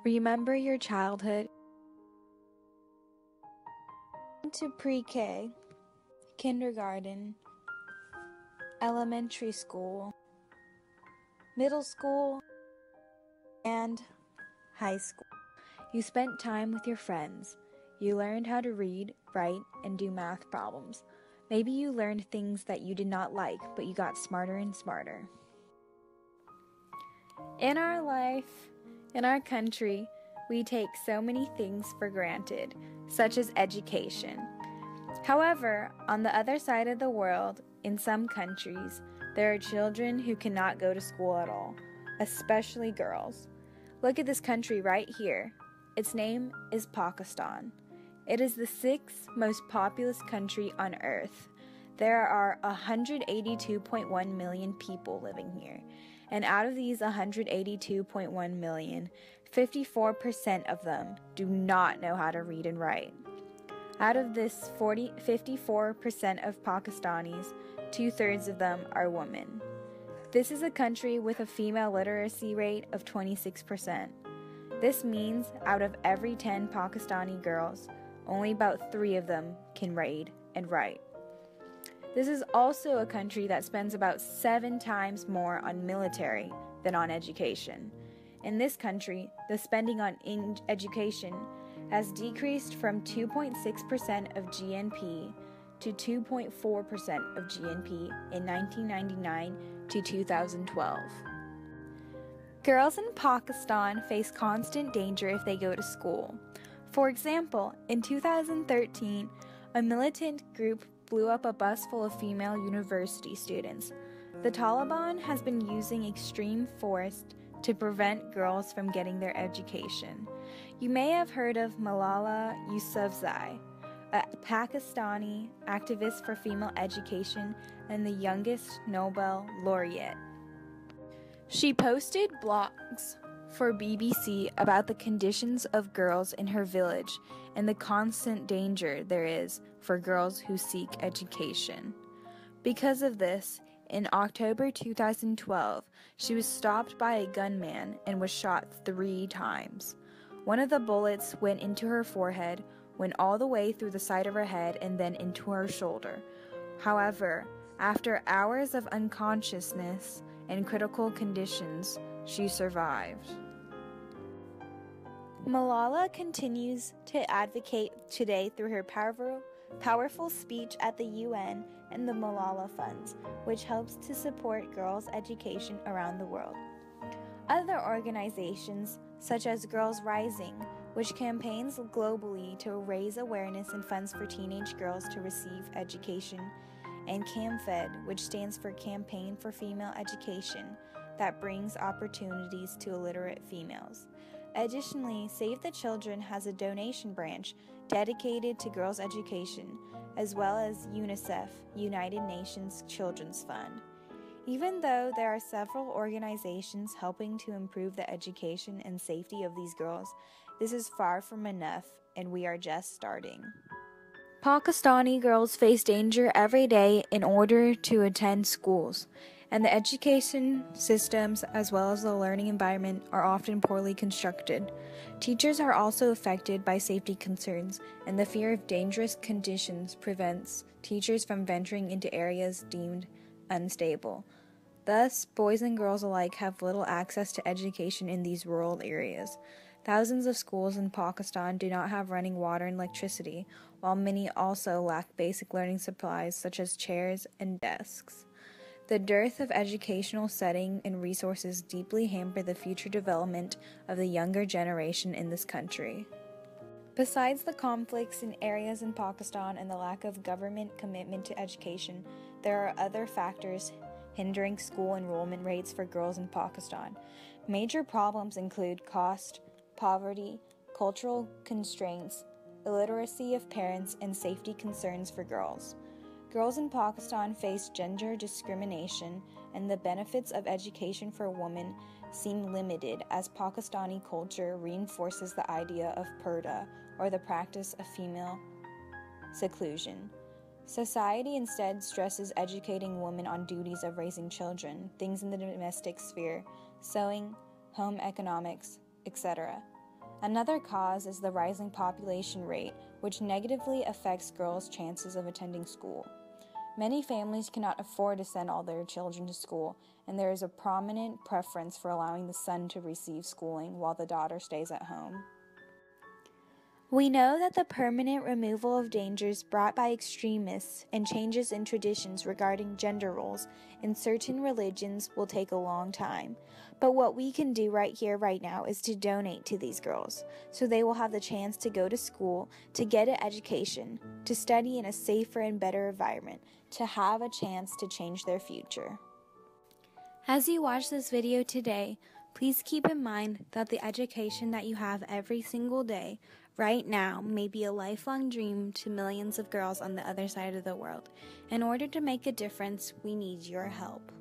Remember your childhood. To pre-K, kindergarten, elementary school, middle school, and high school. You spent time with your friends. You learned how to read, write, and do math problems. Maybe you learned things that you did not like, but you got smarter and smarter. In our life, in our country, we take so many things for granted, such as education. However, on the other side of the world, in some countries, there are children who cannot go to school at all, especially girls. Look at this country right here. Its name is Pakistan. It is the 6th most populous country on earth. There are 182.1 million people living here, and out of these 182.1 million, 54% of them do not know how to read and write. Out of this 54% of Pakistanis, 2/3 of them are women. This is a country with a female literacy rate of 26%. This means out of every 10 Pakistani girls, only about 3 of them can read and write. This is also a country that spends about 7 times more on military than on education. In this country, the spending on education has decreased from 2.6% of GNP to 2.4% of GNP in 1999 to 2012. Girls in Pakistan face constant danger if they go to school. For example, in 2013, a militant group blew up a bus full of female university students. The Taliban has been using extreme force to prevent girls from getting their education. You may have heard of Malala Yousafzai, a Pakistani activist for female education and the youngest Nobel laureate. She posted blogs for BBC about the conditions of girls in her village and the constant danger there is for girls who seek education. Because of this, in October 2012, she was stopped by a gunman and was shot 3 times. One of the bullets went into her forehead, went all the way through the side of her head, and then into her shoulder. However, after hours of unconsciousness and critical conditions, she survived. Malala continues to advocate today through her powerful speech at the UN and the Malala Funds, which helps to support girls' education around the world. Other organizations, such as Girls Rising, which campaigns globally to raise awareness and funds for teenage girls to receive education, and CAMFED, which stands for Campaign for Female Education, that brings opportunities to illiterate females. Additionally, Save the Children has a donation branch dedicated to girls' education, as well as UNICEF, United Nations Children's Fund. Even though there are several organizations helping to improve the education and safety of these girls, this is far from enough, and we are just starting. Pakistani girls face danger every day in order to attend schools, and the education systems as well as the learning environment are often poorly constructed. Teachers are also affected by safety concerns, and the fear of dangerous conditions prevents teachers from venturing into areas deemed unstable. Thus, boys and girls alike have little access to education in these rural areas. Thousands of schools in Pakistan do not have running water and electricity, while many also lack basic learning supplies such as chairs and desks. The dearth of educational setting and resources deeply hamper the future development of the younger generation in this country. Besides the conflicts in areas in Pakistan and the lack of government commitment to education, there are other factors hindering school enrollment rates for girls in Pakistan. Major problems include cost, poverty, cultural constraints, illiteracy of parents, and safety concerns for girls. Girls in Pakistan face gender discrimination, and the benefits of education for women seem limited as Pakistani culture reinforces the idea of purdah, or the practice of female seclusion. Society instead stresses educating women on duties of raising children, things in the domestic sphere, sewing, home economics, etc. Another cause is the rising population rate, which negatively affects girls' chances of attending school. Many families cannot afford to send all their children to school, and there is a prominent preference for allowing the son to receive schooling while the daughter stays at home. We know that the permanent removal of dangers brought by extremists and changes in traditions regarding gender roles in certain religions will take a long time. But what we can do right here, right now, is to donate to these girls so they will have the chance to go to school, to get an education, to study in a safer and better environment, to have a chance to change their future. As you watch this video today, please keep in mind that the education that you have every single day right now may be a lifelong dream to millions of girls on the other side of the world. In order to make a difference, we need your help.